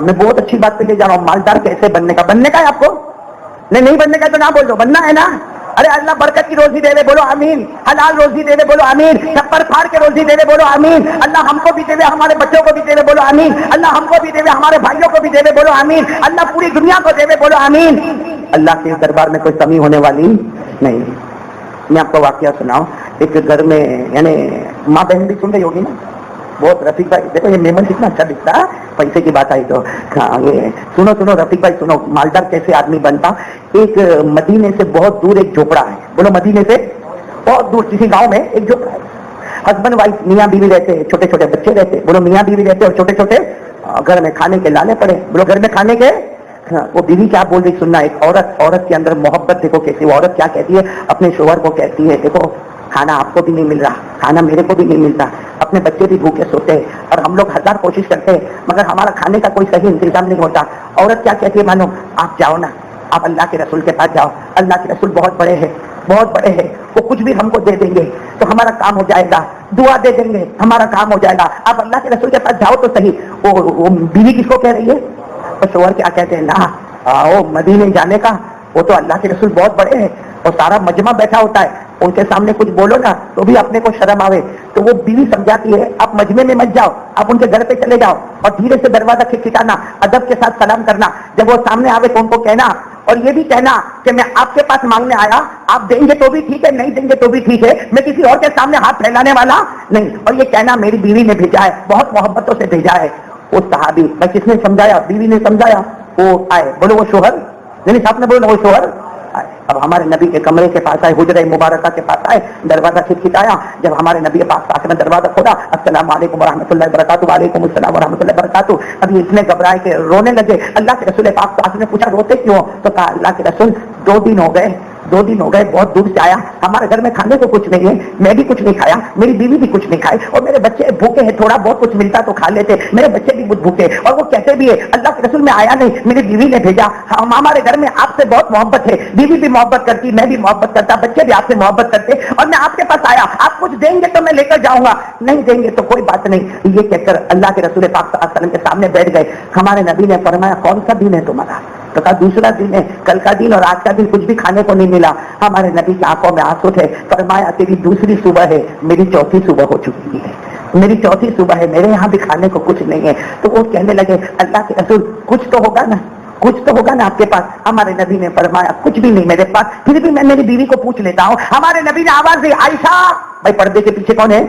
अब मैं बहुत अच्छी बात पे ले जा रहा हूँ, मालदार कैसे बनने का है आपको? नहीं बनने का तो ना बोल दो, बनना है ना। अरे अल्लाह बरकत की रोजी दे दे, बोलो आमीन। हलाल रोजी दे दे, बोलो आमीन। छप्पर फाड़ के रोजी दे दे, बोलो आमीन। अल्लाह हमको भी दे दे, हमारे बच्चों को भी दे दे, बोलो आमीन। अल्लाह हमको भी दे दे, हमारे भाइयों को भी दे दे, बोलो आमीन। अल्लाह पूरी दुनिया को दे दे, बोलो आमीन। अल्लाह के दरबार में कोई कमी होने वाली नहीं। मैं आपको वाकया सुनाऊं, एक घर में, यानी माँ बहन भी सुन रही होगी ना, बहुत रफीक भाई, देखो ये मेमन कितना अच्छा दिखता है, पैसे की बात आई तो हाँ, ये सुनो रफीक भाई सुनो, मालदार कैसे आदमी बनता। एक मदीने से बहुत दूर एक झोपड़ा है, बोलो मदीने से बहुत दूर किसी गांव में एक झोपड़ा है। हस्बैंड वाइफ मियाँ बीवी रहते हैं, छोटे छोटे बच्चे रहते, बोलो मियाँ बीवी रहते और छोटे छोटे घर में खाने के लाने पड़े, बोलो घर में खाने के। वो बीवी क्या बोल रही सुनना, एक औरत के अंदर मोहब्बत देखो कैसी, वो औरत क्या कहती है अपने शोहर को, कहती है देखो खाना आपको भी नहीं मिल रहा, खाना मेरे को भी नहीं मिलता, अपने बच्चे भी भूखे सोते हैं और हम लोग 1000 कोशिश करते हैं मगर हमारा खाने का कोई सही इंतजाम नहीं होता। औरत क्या कहती है, मानो आप जाओ ना, आप अल्लाह के रसूल के पास जाओ, अल्लाह के रसूल बहुत बड़े हैं, वो कुछ भी हमको दे देंगे तो हमारा काम हो जाएगा, दुआ दे देंगे हमारा काम हो जाएगा, आप अल्लाह के रसूल के पास जाओ तो सही। वो बीवी किसको कह रही है? तो शोहर क्या कहते हैं, ना आओ मदीने जाने का, वो तो अल्लाह के रसूल बहुत बड़े हैं और सारा मजमा बैठा होता है, उनके सामने कुछ बोलो ना तो भी अपने को शर्म आवे। तो वो बीवी समझाती है आप मजमे में मत जाओ, आप उनके घर पे चले जाओ और धीरे से दरवाजा खिटखिटाना, अदब के साथ सलाम करना, जब वो सामने आवे तो उनको कहना और ये भी कहना कि मैं आपके पास मांगने आया, आप देंगे तो भी ठीक है, नहीं देंगे तो भी ठीक है, मैं किसी और के सामने हाथ फैलाने वाला नहीं। और ये कहना मेरी बीवी ने भेजा है, बहुत मोहब्बतों से भेजा है। वो सहाबी, भाई किसने समझाया? बीवी ने समझाया। वो आए, बोलो वो शोहर, नहीं साहब ने बोलो वो शोहर। अब हमारे नबी के कमरे के पास आए, हुजरे मुबारका के पास आए, दरवाजा खिटखिटाया। जब हमारे नबी के पास आके दरवाजा खोला, अस्सलाम वालेकुम व रहमतुल्लाहि व बरकातहू, वालेकुम अस्सलाम व रहमतुल्लाहि व बरकातहू। अभी इतने घबराए के रोने लगे। अल्लाह के रसूल पाक ने पूछा रोते क्यों? तो कहा अल्लाह के रसूल 2 दिन हो गए, बहुत दूर से आया, हमारे घर में खाने को कुछ नहीं है, मैं भी कुछ नहीं खाया, मेरी बीवी भी कुछ नहीं खाई और मेरे बच्चे भूखे हैं, थोड़ा बहुत कुछ मिलता तो खा लेते, मेरे बच्चे भी भूखे। और वो कहते भी है अल्लाह के रसूल में आया नहीं, मेरी बीवी ने भेजा, हमारे घर में आपसे बहुत मोहब्बत है, बीवी भी मोहब्बत करती, मैं भी मोहब्बत करता, बच्चे भी आपसे मोहब्बत करते और मैं आपके पास आया, आप कुछ देंगे तो मैं लेकर जाऊंगा, नहीं देंगे तो कोई बात नहीं। ये कहकर अल्लाह के रसूल पाक सल्लल्लाहु अलैहि वसल्लम के सामने बैठ गए। हमारे नबी ने फरमाया कौन सा दिन है तुम्हारा? तो कहा दूसरा दिन है, कल का दिन और आज का दिन कुछ भी खाने को नहीं मिला। हमारे नबी की आंखों में आंसू थे। फरमाया तेरी दूसरी सुबह है, मेरी चौथी सुबह हो चुकी है, मेरी चौथी सुबह है, मेरे यहाँ भी खाने को कुछ नहीं है। तो वो कहने लगे अल्लाह के रसूल कुछ तो होगा ना, कुछ तो होगा ना आपके पास? हमारे नबी ने फरमाया कुछ भी नहीं मेरे पास, फिर भी मैं मेरी बीवी को पूछ लेता हूँ। हमारे नबी ने आवाज दी आयशा, भाई पर्दे के पीछे कौन है?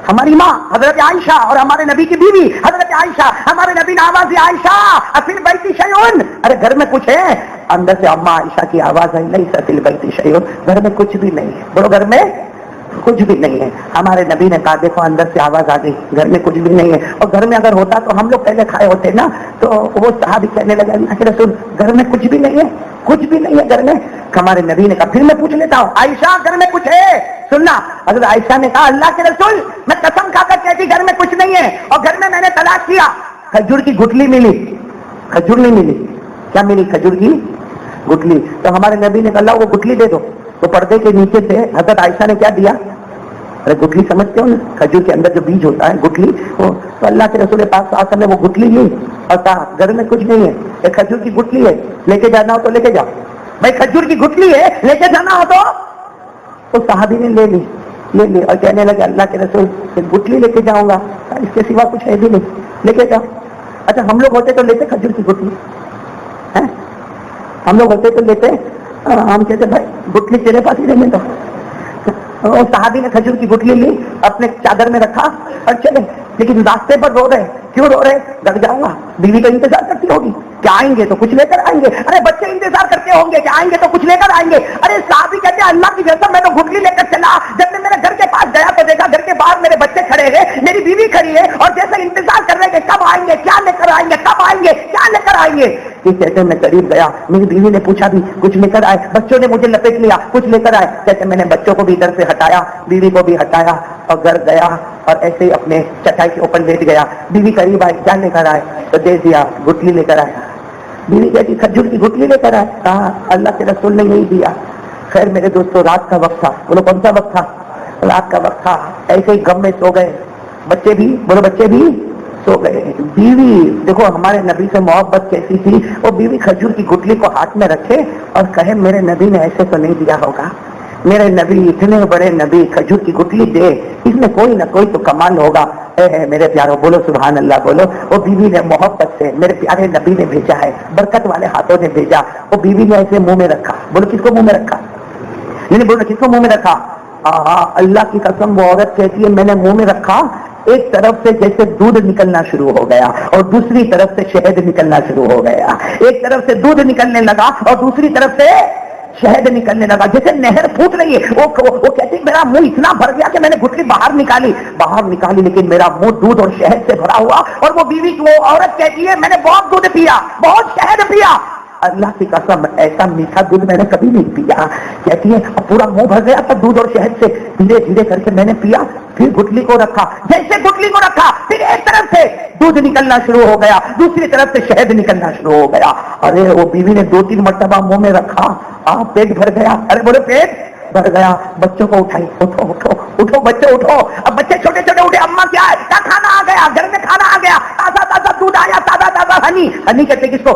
हमारी माँ हजरत आयशा और हमारे नबी की बीवी हजरत आयशा। हमारे नबी ने आवाज दी आयशा अफिल बैती शैउन, अरे घर में कुछ है? अंदर से अम्मा आयशा की आवाज आई नहीं अफिल बैती शैउन, घर में कुछ भी नहीं है। बोलो घर में कुछ भी नहीं है। हमारे नबी ने कहा देखो अंदर से आवाज आ गई, घर में कुछ भी नहीं है, और घर में अगर होता तो हम लोग पहले खाए होते ना। तो वो साहबी कहने लगा अल्लाह के रसूल घर में कुछ भी नहीं है, कुछ भी नहीं है घर में। हमारे नबी ने कहा फिर मैं पूछ लेता हूँ आयशा घर में कुछ है? सुनना, हज़रत आयशा ने कहा अल्लाह के रसूल मैं कसम खाकर कहती घर में कुछ नहीं है, और घर में मैंने तलाश किया, खजूर की गुठली मिली, खजूर नहीं मिली। क्या मिली? खजूर की गुठली। तो हमारे नबी ने कहा वो गुठली दे दो। तो पर्दे के नीचे से हज़रत आयशा ने क्या दिया? अरे गुठली समझते हो ना, खजूर के अंदर जो बीज होता है गुठली, वो तो अल्लाह के रसूल पाक सल्लल्लाहु अलैहि वसल्लम ने वो गुठली ली और कहा घर में कुछ नहीं है, एक खजूर की गुठली है, लेके जाना हो तो लेके जाओ। भाई खजूर की गुठली है, लेके जाना हो तो साहबी ने ले ली और कहने लगे अल्लाह के रसूल गुठली लेके जाऊंगा, इसके सिवा कुछ है भी नहीं, लेके जाओ। अच्छा हम लोग होते तो लेते खजूर की गुठली है, हम लोग होते तो लेते, हम कहते भाई गुठली तेरे पास ही रहने दो। और साहबी ने खजूर की गुठली ली, अपने चादर में रखा और चले। लेकिन रास्ते पर रो रहे, क्यों रो रहे? डर जाऊंगा, बीवी तो इंतजार करती होगी कि आएंगे तो कुछ लेकर आएंगे, अरे बच्चे इंतजार करते होंगे कि आएंगे तो कुछ लेकर आएंगे। अरे साहबी कहते हैं अल्लाह की कसम मैं तो गुठली लेकर चला, जब मैं मेरे घर के पास गया तो देखा घर के बाहर मेरे बच्चे खड़े हैं, मेरी बीवी खड़ी है और जैसे इंतजार कर रहे हैं कब आएंगे, क्या लेकर आएंगे, कब आएंगे, क्या लेकर आएंगे। कहते मैं करीब गया, मेरी बीवी ने पूछा भी कुछ लेकर आए, बच्चों ने मुझे लपेट लिया कुछ लेकर आए। कहते मैंने बच्चों को भी इधर से हटाया, बीवी को भी हटाया और घर गया और ऐसे ही अपने चटाई के ऊपर लेट गया। बीवी करीब आई, क्या लेकर आए? तो दे दिया, गुठली लेकर आया। बीवी कहती खजूर की गुठली लेकर आए। कहा अल्लाह के रसूल ने यही दिया। खैर मेरे दोस्तों रात का वक्त था, बोलो कौन सा वक्त था? रात का वक्त था। ऐसे ही गम में सो गए, बच्चे भी, बोलो बच्चे भी سو گئے. بیوی دیکھو ہمارے نبی سے محبت کیسی تھی, وہ بیوی کھجور کی گٹلی کو ہاتھ میں رکھے اور کہے میرے نبی نے ایسے تو نہیں دیا ہوگا, میرے نبی اتنے بڑے نبی کھجور کی گٹلی دے, اس میں کوئی نہ کوئی تو کمال ہوگا. اے میرے پیارو بولو سبحان اللہ بولو. وہ بیوی نے محبت سے میرے پیارے نبی نے بھیجا ہے, برکت والے ہاتھوں نے بھیجا. وہ بیوی نے ایسے منہ میں رکھا, بولو کس کو منہ میں رکھا, نہیں بولو کس کو منہ میں رکھا. اللہ کی قسم وہ عورت کہتی ہے میں نے منہ میں رکھا, ایک طرف سے جیسے دودھ نکلنا شروع ہو گیا اور دوسری طرف سے شہد نکلنا شروع ہو گیا. ایک طرف سے دودھ نکلنے لگا اور دوسری طرف سے شہد نکلنے لگا, جیسے نہر پھوٹ رہی ہے. وہ کہتی میرا منہ اتنا بھر گیا کہ میں نے گٹلی باہر نکالی لیکن میرا منہ دودھ اور شہد سے بھرا ہوا. اور وہ بیوی وہ عورت کہتی ہے میں نے بہت دودھ پیا, بہت شہد پیا. اللہ کی قسم ایسا میٹھا دودھ میں نے کبھی نہیں پیا. کہتی ہے پورا منہ بھر گیا تھا دودھ اور شہد سے, دھیرے دھیرے کر کے میں نے پیا, پھر گٹلی کو رکھا, جیسے گٹلی کو رکھا پھر ایک طرف سے دودھ نکلنا شروع ہو گیا, دوسری طرف سے شہد نکلنا شروع ہو گیا. ارے وہ بیوی نے 2-3 مرتبہ منہ میں رکھا, پیٹ بھر گیا. ارے بولے پیٹ بھر گیا. بچوں کو اٹھائی, اٹھو اٹھو اٹھو بچے اٹھو. اب بچے چھوٹے چھوٹے اٹھے, اماں کیا ہے, کیا کھانا آ گیا, گھر میں کھانا آ گیا, تازہ تازہ دودھ آیا, تازہ تازہ ہنی کہتے کس کو,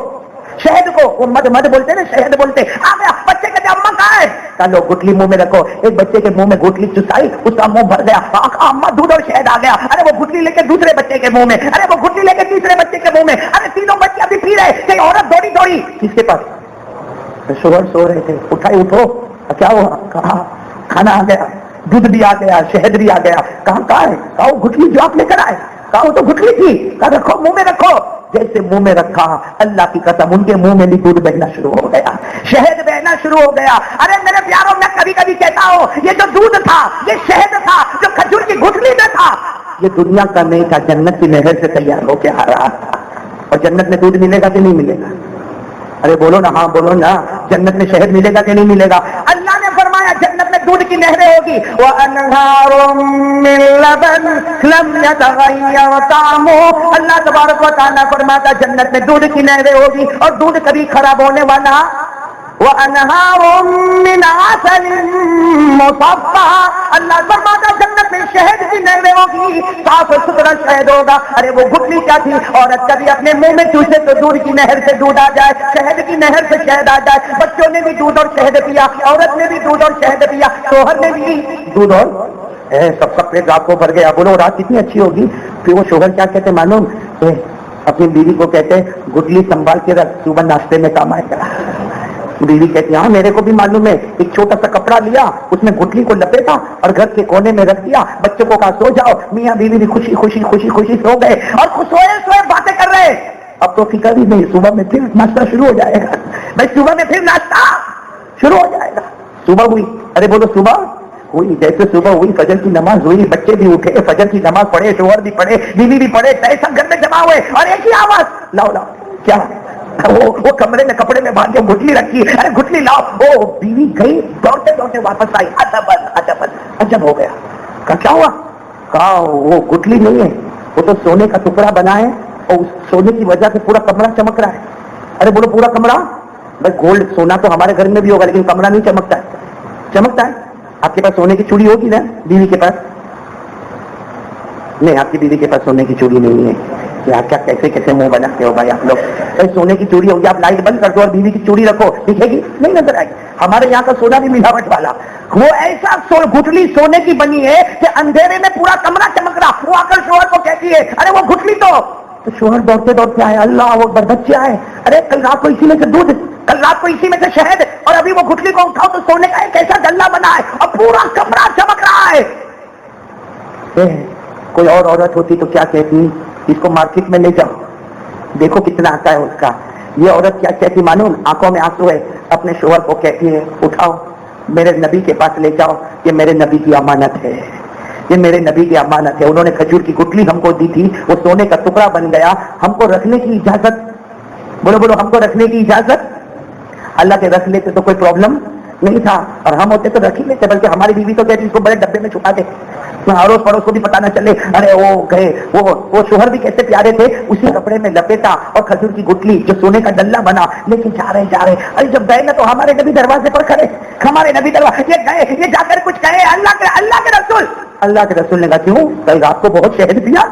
شہد کو. وہ مد بولتے نا, شہد بولتے. آ گیا بچے کہتے اماں کہاں ہے, چلو گٹلی منہ میں رکھو. ایک بچے کے منہ میں گٹلی چسائی, اس کا منہ بھر گیا, اماں دودھ اور شہد آ گیا. ارے وہ گٹلی لے کے دوسرے بچے کے منہ میں, ارے وہ گٹلی لے کے تیسرے بچے کے منہ میں. ارے تینوں بچے ابھی پی رہے, کہ عورت دوڑی کس کے پاس, شوہر سو رہے تھے, اٹھائی اٹھو, کیا ہوا, کہا کھانا آ گیا, دودھ بھی آ گیا, شہد بھی آ گیا. کہاں ہے, کہا وہ گٹلی جو آپ لے کر آئے, کہا وہ تو گٹلی تھی, کہا رکھو منہ میں رکھو. جیسے منہ میں رکھا, اللہ کی قسم ان کے منہ میں بھی دودھ بہنا شروع ہو گیا, شہد بہنا شروع ہو گیا. ارے میرے پیاروں میں کبھی کبھی کہتا ہوں یہ جو دودھ تھا, یہ شہد تھا, جو کھجور کی گٹلی میں تھا, یہ دنیا کا نہیں تھا, جنت کی نہر سے تیار ہو کے آ رہا تھا. اور جنت میں دودھ ملے گا کہ نہیں ملے گا, ارے بولو نا, ہاں بولو نا, جنت میں شہد ملے گا کہ نہیں ملے گا. اللہ نے فرمایا جنت میں دودھ کی نہریں ہوگی. وَأَنْهَارٌ مِّن لَبَنٍ لَمْ يَتَغَيَّرْ طَعْمُهُ. اللہ تبارک و تعالیٰ فرماتا جنت میں دودھ کی نہریں ہوگی اور دودھ کبھی خراب ہونے والا. وَأَنْهَارٌ مِّنْ عَسَلٍ مُّصَفًّى. اللہ فرماتا جنت میں شہد کی نہریں ہوگی, صاف ستھرا شہد ہوگا. ارے وہ گٹلی کیا تھی, عورت کبھی اپنے منہ میں چوسے تو دودھ کی نہر سے دودھ آ جائے, شہد کی نہر سے شہد آ جائے. بچوں نے بھی دودھ اور شہد پیا, عورت نے بھی دودھ اور شہد پیا, شوہر نے بھی دودھ اور سب پیٹ رات کو بھر گیا. بولو رات کتنی اچھی ہوگی. پھر وہ شوہر کیا کہتے معلوم, اپنی بیوی کو کہتے گٹلی سنبھال کے رکھ, صبح ناشتے میں کام آئے گا. بیوی کہتی ہاں میرے کو بھی معلوم ہے. ایک چھوٹا سا کپڑا لیا, اس میں گٹلی کو لپیٹا اور گھر کے کونے میں رکھ دیا. بچوں کو کہا سو جاؤ. میاں بیوی بھی خوشی خوشی خوشی خوشی سو گئے اور سوئے باتیں کر رہے. اب تو فکر ہی نہیں, صبح میں پھر ناشتہ شروع ہو جائے گا. بھائی صبح میں پھر ناشتہ شروع ہو جائے گا. صبح ہوئی, ارے بولو صبح ہوئی. جیسے صبح ہوئی, فجر کی نماز ہوئی, بچے بھی اٹھے, فجر کی نماز پڑھے, شوہر بھی پڑھے, بیوی بھی پڑھے, سب گھر میں جمع ہوئے اور ایک ہی آواز, لاؤ کیا, وہ کمرے میں کپڑے میں باندھ کے گٹلی رکھی, ارے گٹلی لاؤ. وہ بیوی گئی, دوڑتے دوڑتے واپس آئی. عجب ہو گیا. کیا ہوا, کہا وہ گٹلی نہیں ہے, وہ تو سونے کا ٹکڑا بنا ہے اور اس سونے کی وجہ سے پورا کمرہ چمک رہا ہے. ارے بولو پورا کمرہ, بھائی گولڈ سونا تو ہمارے گھر میں بھی ہوگا لیکن کمرہ نہیں چمکتا ہے. چمکتا ہے. آپ کے پاس سونے کی چوڑی ہوگی نا, بیوی کے پاس نہیں, آپ کی بیوی کے پاس سونے کی چوڑی نہیں ہے. کیا کیسے منہ بناتے ہو بھائی آپ لوگ. سونے کی چوڑی ہوگی, آپ لائٹ بند کر دو اور بیوی کی چوڑی رکھو, دکھے گی نہیں, نظر آئے گی. ہمارے یہاں کا سونا بھی ملاوٹ والا, وہ ایسا گٹلی سونے کی بنی ہے کہ اندھیرے میں پورا کمرہ چمک رہا. وہ آ کر شوہر کو کہتی ہے ارے وہ گٹلی تو شوہر دوڑتے دوڑتے آئے, اللہ وہ بچے آئے, ارے کل رات کو اسی میں سے دودھ, کل رات کو اسی میں سے شہد, اور ابھی وہ گٹلی کو اٹھاؤ تو سونے کا ایک ایسا گلا بنا ہے اور پورا کمرہ چمک رہا ہے. کوئی اور عورت ہوتی تو کیا کہتی, اس کو مارکیٹ میں لے جاؤ, دیکھو کتنا آتا ہے اس کا. یہ عورت کیا کہتی معلوم, آنکھوں میں آنسو ہے, اپنے شوہر کو کہتی ہے اٹھاؤ میرے نبی کے پاس لے جاؤ, یہ میرے نبی کی امانت ہے, یہ میرے نبی کی امانت ہے. انہوں نے کھجور کی گٹلی ہم کو دی تھی, وہ سونے کا ٹکڑا بن گیا, ہم کو رکھنے کی اجازت, بولو ہم کو رکھنے کی اجازت. اللہ کے رکھ لیتے تو کوئی پرابلم نہیں تھا, اور ہم ہوتے تو رکھ ہی لیتے, بلکہ ہماری بیوی تو کہتی اس کو بڑے ڈبے میں چھپا دے, اڑوس پڑوس کو بھی پتا نہ چلے. ارے وہ گئے, وہ شوہر بھی کیسے پیارے تھے, اسی کپڑے میں لپیٹا اور کھجور کی گٹلی جو سونے کا ڈلہ بنا لے کے جا رہے. ارے جب گئے نا تو ہمارے نبی دروازے پر کھڑے, ہمارے نبی دروازے, یہ گئے, یہ جا کر کچھ کہے, اللہ کے رسول نے کہا کیوں, کل رات کو بہت شہد پیا,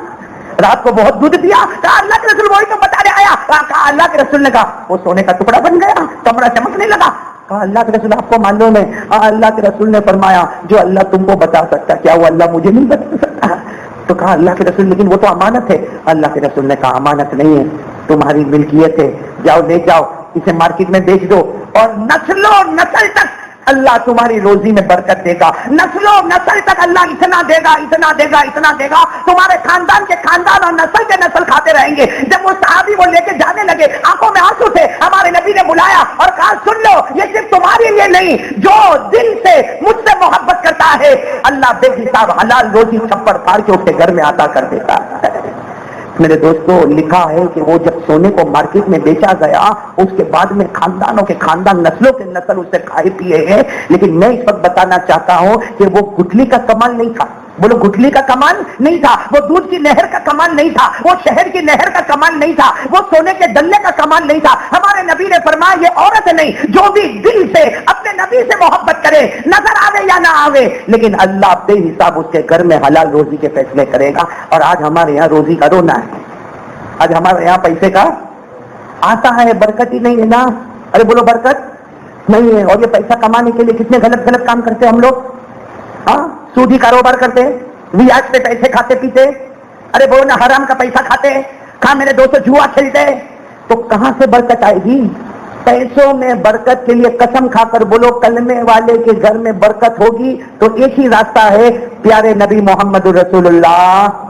رات کو بہت دودھ دیا. کہا اللہ کے رسول وہی تو بتانے آیا. کہا اللہ کے رسول نے کہا وہ سونے کا ٹکڑا بن گیا, کمرہ چمکنے لگا. کہا اللہ کے رسول آپ کو معلوم ہے؟ اللہ کے رسول نے فرمایا جو اللہ تم کو بتا سکتا کیا وہ اللہ مجھے نہیں بتا سکتا؟ تو کہا اللہ کے رسول لیکن وہ تو امانت ہے. اللہ کے رسول نے کہا امانت نہیں ہے, تمہاری ملکیت ہے, جاؤ لے جاؤ اسے مارکیٹ میں بیچ دو اور نسلوں نسل تک اللہ تمہاری روزی میں برکت دے گا. نسلوں نسل تک اللہ اتنا دے گا, اتنا دے گا, اتنا دے گا, تمہارے خاندان کے خاندان اور نسل کے نسل کھاتے رہیں گے. جب وہ صحابی وہ لے کے جانے لگے آنکھوں میں آنسو تھے, ہمارے نبی نے بلایا اور کہا سن لو یہ صرف تمہارے لیے نہیں, جو دل سے مجھ سے محبت کرتا ہے اللہ بے حساب حلال روزی چھپڑ پھاڑ کے اس کے گھر میں عطا کر دیتا ہے. میرے دوستوں لکھا ہے کہ وہ جب سونے کو مارکیٹ میں بیچا گیا اس کے بعد میں خاندانوں کے خاندان نسلوں کے نسل اس سے کھائے پیے ہیں. لیکن میں اس وقت بتانا چاہتا ہوں کہ وہ گٹھلی کا کمال نہیں تھا. بولو گٹھلی کا کمال نہیں تھا, وہ دودھ کی نہر کا کمال نہیں تھا, وہ شہر کی نہر کا کمال نہیں تھا, وہ سونے کے ڈلے کا کمال نہیں تھا. ہمارے نبی نے فرمایا یہ عورت نہیں جو بھی دل سے اپنے نبی سے محبت کرے نظر آوے یا نہ آوے لیکن اللہ بے حساب اس کے گھر میں حلال روزی کے فیصلے کرے گا. اور آج ہمارے یہاں روزی کا رونا ہے, آج ہمارے یہاں پیسے کا آتا ہے, برکت ہی نہیں ہے نا. ارے بولو برکت نہیں ہے. اور یہ پیسہ کمانے کے لیے کتنے غلط غلط کام کرتے ہم لوگ. ہاں سودی کاروبار کرتے, ریاض پہ پیسے کھاتے پیتے. ارے بولو نا حرام کا پیسہ کھاتے, کہاں میرے دوست جوا کھیلتے. تو کہاں سے برکت آئے گی؟ پیسوں میں برکت کے لیے قسم کھا کر بولو کلمے والے کے گھر میں برکت ہوگی تو ایک ہی راستہ ہے پیارے نبی محمد رسول اللہ.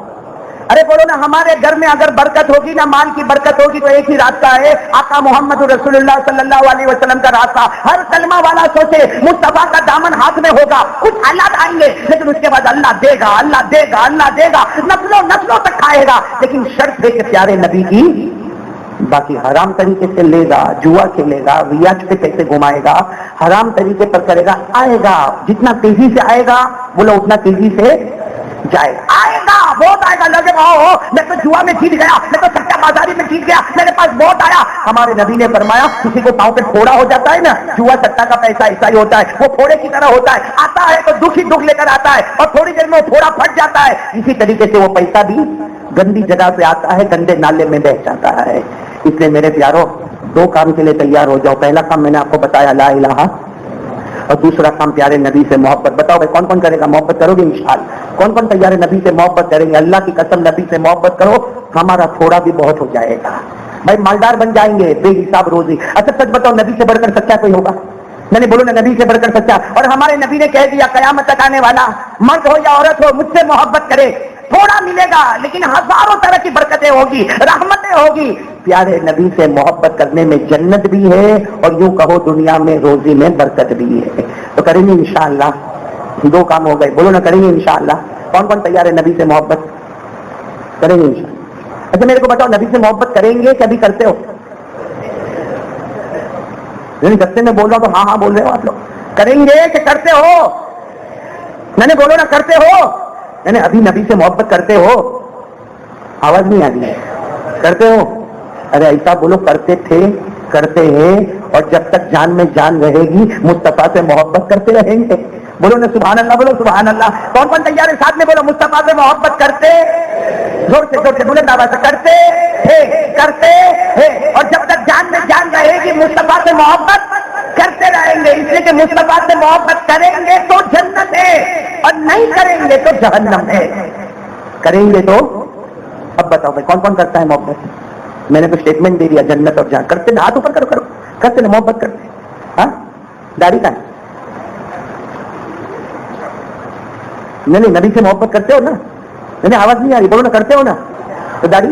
ارے بولو نا ہمارے گھر میں اگر برکت ہوگی نا مال کی برکت ہوگی تو ایک ہی راستہ ہے آقا محمد رسول اللہ صلی اللہ علیہ وسلم کا راستہ. ہر کلمہ والا سوچے مصطفیٰ کا دامن ہاتھ میں ہوگا, کچھ حالات آئیں گے لیکن اس کے بعد اللہ دے گا, اللہ دے گا, اللہ دے گا, نسلوں نسلوں تک کھائے گا. لیکن شرط ہے کہ پیارے نبی کی. باقی حرام طریقے سے لے گا, جوا کھیلے گا, ریاض پہ پیسے گھمائے گا, حرام طریقے پر کرے گا, آئے گا جتنا تیزی سے آئے گا بولو اتنا تیزی سے جائے گا. آئے گا بہت آئے گا. لگے گا میں تو جوا میں جیت گیا, میں تو سچا بازاری میں جیت گیا, میرے پاس بہت آیا. ہمارے نبی نے فرمایا کسی کو پاؤں پہ پھوڑا ہو جاتا ہے نا, جوا سٹا کا پیسہ ایسا ہی ہوتا ہے, وہ پھوڑے کی طرح ہوتا ہے, آتا ہے تو دکھ ہی دکھ لے کر آتا ہے اور تھوڑی دیر میں وہ پھوڑا پھٹ جاتا ہے. اسی طریقے سے وہ پیسہ بھی گندی جگہ پہ آتا ہے, گندے نالے میں بہ جاتا ہے. اس لیے میرے پیاروں دو کام کے لیے تیار ہو جاؤ. پہلا کام میں نے آپ کو بتایا لا الہ, اور دوسرا کام پیارے نبی سے محبت. بتاؤ بھائی کون کون کرے گا؟ محبت کرو گے انشاءاللہ. کون کون پیارے نبی سے محبت کریں گے؟ اللہ کی قسم نبی سے محبت کرو, ہمارا تھوڑا بھی بہت ہو جائے گا. بھائی مالدار بن جائیں گے, بے حساب روزی. اچھا سچ بتاؤ نبی سے بڑھ کر سچا کوئی ہوگا؟ میں نے بولو نا نبی سے بڑھ کر سچا. اور ہمارے نبی نے کہہ دیا قیامت تک آنے والا مرد ہو یا عورت ہو مجھ سے محبت کرے, تھوڑا ملے گا لیکن ہزاروں طرح کی برکتیں ہوگی, رحمتیں ہوگی. پیارے نبی سے محبت کرنے میں جنت بھی ہے اور یوں کہو دنیا میں روزی میں برکت بھی ہے. تو کریں گے انشاءاللہ. دو کام ہو گئے, بولو نا کریں گے انشاءاللہ. کون کون تیار ہے نبی سے محبت کریں گے انشاءاللہ؟ اچھا میرے کو بتاؤ نبی سے محبت کریں گے کہ ابھی کرتے ہو؟ جسے میں بول رہا ہوں تو ہاں ہاں بول رہے ہو آپ لوگ. کریں گے کہ کرتے ہو؟ میں نے بولو نا کرتے ہو. میں نے ابھی نبی سے محبت کرتے ہو؟ آواز نہیں آ رہی. کرتے ہو؟ ارے ایسا بولو کرتے تھے, کرتے ہیں, اور جب تک جان میں جان رہے گی مصطفیٰ سے محبت کرتے رہیں گے. بولو نا سبحان اللہ, بولو سبحان اللہ. کون کون تیار ہے ساتھ میں بولو مصطفیٰ سے محبت کرتے, زور سے بلند آواز سے کرتے ہیں, اور جب تک جان میں جان رہے گی مصطفیٰ سے محبت کرتے رہیں گے. اس لیے کہ مصطفیٰ سے محبت کریں گے تو جنت ہے اور نہیں کریں گے تو جہنم ہے. کریں گے تو اب بتاؤ بھائی کون کون کرتا ہے محبت؟ میں نے تو اسٹیٹمنٹ دے دیا جنت اور جہنم. کرتے نا, ہاتھ اوپر کرو, کرو کرتے نا محبت کرتے. ہاں داڑھی کا نہیں, نبی سے محبت کرتے ہو نا؟ نہیں آواز نہیں آ رہی, بولو نا کرتے ہو نا. تو داڑھی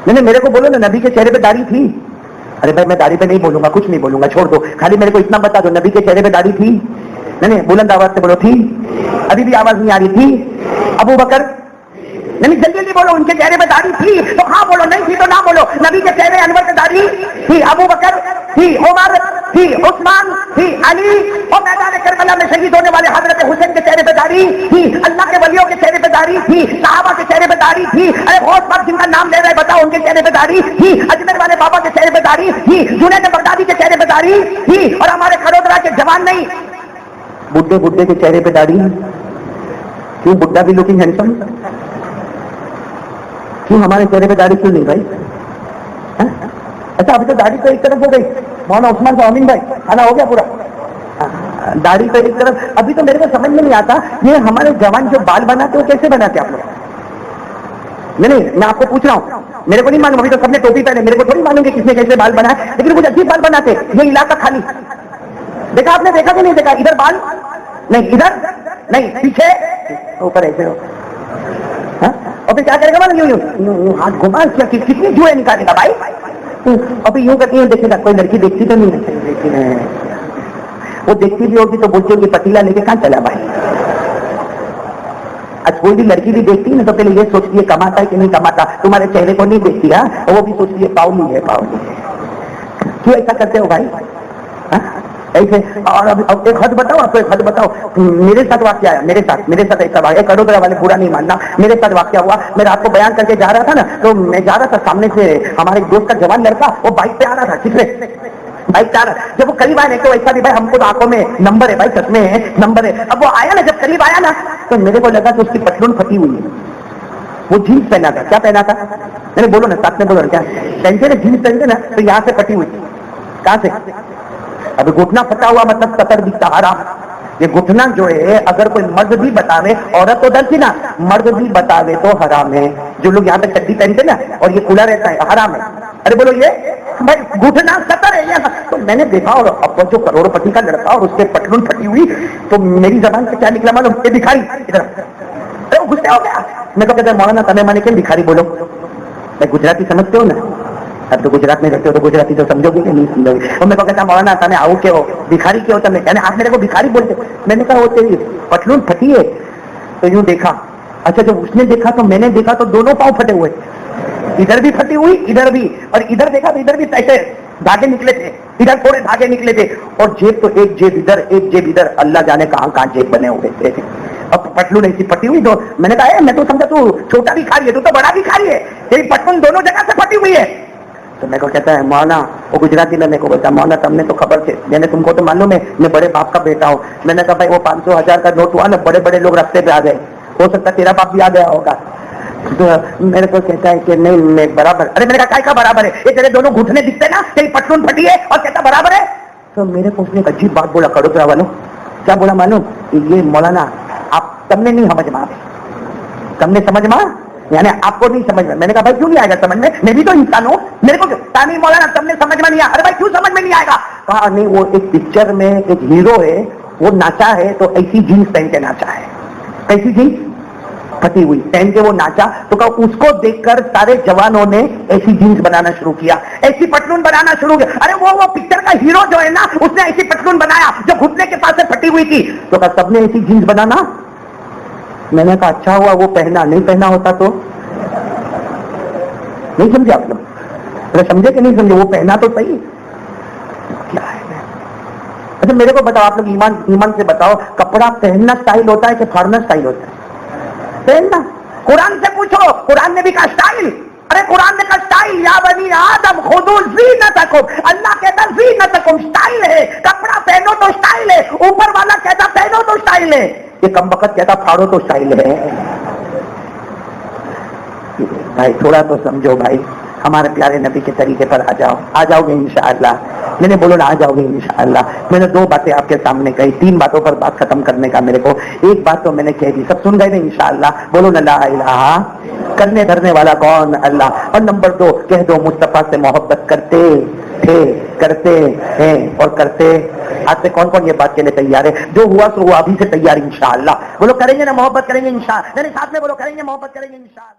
نہیں, میرے کو بولو نا نبی کے چہرے پہ داڑھی تھی. ارے بھائی میں داڑھی پہ نہیں بولوں گا, کچھ نہیں بولوں گا, چھوڑ دو. خالی میرے کو اتنا بتا دو نبی کے چہرے پہ داڑھی تھی؟ نہیں بلند آواز سے بولو تھی. ابھی بھی آواز نہیں آ رہی تھی؟ ابو بکر نہیں, جلدی جلدی بولو. ان کے چہرے پہ داڑھی تھی تو ہاں بولو, نہیں تھی تو نہ بولو. نبی کے چہرے انور پہ داڑھی تھی, ابو بکر تھی, عمر تھی, عثمان تھی, علی, اور میدان کربلا میں شہید ہونے والے حضرت حسین کے چہرے پہ داڑھی تھی, اللہ کے ولیوں کے چہرے پہ داڑھی تھی, صحابہ کے چہرے پہ داڑھی تھی. ارے غوث پاک جن کا نام لے رہے بتاؤ ان کے چہرے پہ داڑھی تھی, اجمیر والے بابا کے چہرے پہ داڑھی تھی, جنید بغدادی کے چہرے پہ داڑھی تھی, اور ہمارے کھڑوترا کے جوان نہیں بڈھے کے چہرے پہ داڑھی क्यों बुड्ढा भी लुकिंग हैंडसम? क्यों हमारे चेहरे पे दाढ़ी क्यों नहीं भाई? अच्छा, अभी तो दाढ़ी तो एक तरफ हो गई, मौलाना उस्मान अमीन भाई, खाना हो गया पूरा? दाढ़ी तो एक तरफ। अभी तो मेरे को समझ में नहीं आता, ये हमारे जवान जो बाल बनाते हो कैसे बनाते आप लोग? नहीं, मैं आपको पूछ रहा हूँ, मेरे को नहीं मालूम, अभी तो सबने टोपी पहने, मेरे को थोड़ी मालूम कि किसने कैसे बाल बनाए, लेकिन कुछ अजीब बाल बनाते। ये इलाका खाली देखा आपने, देखा कि नहीं देखा? इधर बाल नहीं, इधर नहीं, पीछे ऊपर ऐसे हो। और फिर क्या करेगा मालूम? यूं हाथ घुमा, कितनी जुए निकालेगा भाई? अभी यूं करती है, देखेगा कोई लड़की देखती तो नहीं है, वो देखती भी होगी तो बोलती होगी पतीला लेके कहां चला भाई? आज कोई भी लड़की भी देखती है ना तो पहले ये सोचती है कमाता है कि नहीं कमाता, तुम्हारे चेहरे को नहीं देखती है, और वो भी सोचती है पावली है, पावली है। क्यों ऐसा करते हो भाई? ऐसे। और अब एक हद बताओ, आपको एक हद बताओ, मेरे साथ वाक्य आया, मेरे साथ ऐसा वाक्य, कड़ोदरा वाले पूरा नहीं मानना, मेरे साथ वाक्य हुआ। मैं रात को बयान करके जा रहा था ना, तो मैं जा रहा था, सामने से हमारे दोस्त का जवान लड़का वो बाइक पे आ रहा था, किसने बाइक पे आ रहा। जब वो करीब आया तो ऐसा भी भाई, हमको तो आंखों में नंबर है भाई, चश्मे है, नंबर है। अब वो आया ना, जब करीब आया ना, तो मेरे को लगा कि उसकी पतलून फटी हुई है। वो जीन्स पहना था, क्या पहना था? मैंने बोलो ना, साथ में बोलो ना, क्या पहनते ना? जीन्स पहनते ना, तो यहाँ से फटी हुई। कहां से? अभी घुटना फटा हुआ मतलब कतर दिखता हराम। ये घुटना जो है, अगर कोई मर्द भी बतावे, औरत तो डरती ना, मर्द भी बतावे तो हराम है। जो लोग यहाँ पे चड्डी पहनते ना और ये खुला रहता है, हराम है। अरे बोलो, ये भाई घुटना कतर है यहाँ। तो मैंने देखा, और अब जो करोड़पति का लड़का और उसके पटलून फटी हुई, तो मेरी जबान से क्या निकला मालूम? ये भिखारी। इधर अरे वो गुस्से हो गया। मैं तो कहता है मौलाना तमे माने के भिखारी बोलो। मैं गुजराती समझते हो ना? अब तो गुजरात में रहते हो तो गुजराती तो समझोगे कि नहीं समझोगे? और मैं तो कहता मौलाना तमे आओ के हो भिखारी के हो तमे, यानी आप मेरे को भिखारी बोलते। मैंने कहा वो तेरी पटलून फटी है। तो यूं देखा। अच्छा, जब उसने देखा तो मैंने देखा, तो दोनों पांव फटे हुए, इधर भी फटी हुई, इधर भी। और इधर देखा तो इधर भी ऐसे धागे निकले थे, इधर थोड़े धागे निकले थे। और जेब तो एक जेब इधर, एक जेब इधर, अल्लाह जाने कहां जेब बने हुए थे। अब पटलून ऐसी फटी हुई। तो मैंने कहा मैं तो समझा तू छोटा भिखारी है, तू तो बड़ा भिखारी है, तेरी पटलून दोनों जगह से फटी हुई है। तो मेरे को कहता है मौलाना, वो गुजराती में मेरे को बोलता, मौलाना तुमने तो खबर थे, मैंने तुमको तो मालूम है मैं बड़े बाप का बेटा हूँ। मैंने कहा भाई वो 500 1000 का नोट हुआ ना, बड़े बड़े लोग रास्ते पे आ गए, हो सकता है तेरा बाप भी आ गया होगा। तो मेरे को कहता है कि नहीं मैं बराबर। अरे मैंने कहा काय का बराबर है? ये तेरे दोनों घुटने दिखते ना, तेरी पटलून फटी है और कहता बराबर है। तो मेरे को उसने एक अजीब बात बोला, कड़ोदरा वालों। क्या बोला मालूम? ये मौलाना आप तमने नहीं समझ में, तमने समझ में, यानी आपको नहीं समझ में। मैंने कहा भाई क्यों नहीं आएगा समझ में, मैं भी तो इंसान हूं, मेरे को नहीं मौलाना तुमने समझ में नहीं आया। अरे भाई क्यों समझ में नहीं आएगा? कहा नहीं वो एक पिक्चर में एक हीरो है, वो नाचा है तो ऐसी जीन्स पहन के नाचा है, ऐसी जीन्स फटी हुई पहन के वो नाचा। तो कहा उसको देखकर सारे जवानों ने ऐसी जीन्स बनाना शुरू किया, ऐसी पटलून बनाना शुरू किया। अरे वो पिक्चर का हीरो जो है ना, उसने ऐसी पटलून बनाया जो घुटने के पास से फटी हुई थी। तो कहा सबने ऐसी जीन्स बनाना। मैंने कहा अच्छा हुआ वो पहना, नहीं पहना होता तो। नहीं समझे आप लोग? अरे समझे कि नहीं समझे? वो पहना तो सही। क्या है? अच्छा मेरे को बताओ, आप लोग ईमान से बताओ, कपड़ा पहनना स्टाइल होता है कि फाड़ना स्टाइल होता है? पहनना। कुरान से पूछो, कुरान ने भी कहा स्टाइल। अरे कुरान ने कहा स्टाइल, या बनी आदम खुदू ज़ीनतकुम। अल्लाह कहता ज़ीनतकुम स्टाइल है, कपड़ा पहनो तो स्टाइल है। ऊपर वाला कहता पहनो तो स्टाइल है, ये कम वक्त कहता फाड़ो तो स्टाइल है। भाई थोड़ा तो समझो भाई, हमारे प्यारे नबी के तरीके पर आ जाओगे इंशाअल्लाह। मैंने बोलो ना आ जाओगे इंशाअल्लाह। मैंने 2 बातें आपके सामने कही, 3 बातों पर बात खत्म करने का मेरे को, एक बात तो मैंने कह दी, सब सुन गए ना इंशाअल्लाह। बोलो ना ला इलाहा, करने धरने वाला कौन? अल्लाह। और नंबर 2 कह दो मुस्तफा से मोहब्बत करते थे, करते हैं और करते। आज से कौन कौन ये बात के लिए तैयार है? जो हुआ सो हुआ, अभी से तैयार इंशाअल्लाह। बोलो करेंगे ना मोहब्बत करेंगे इंशाअल्लाह। साथ में बोलो करेंगे मोहब्बत करेंगे इंशाअल्लाह।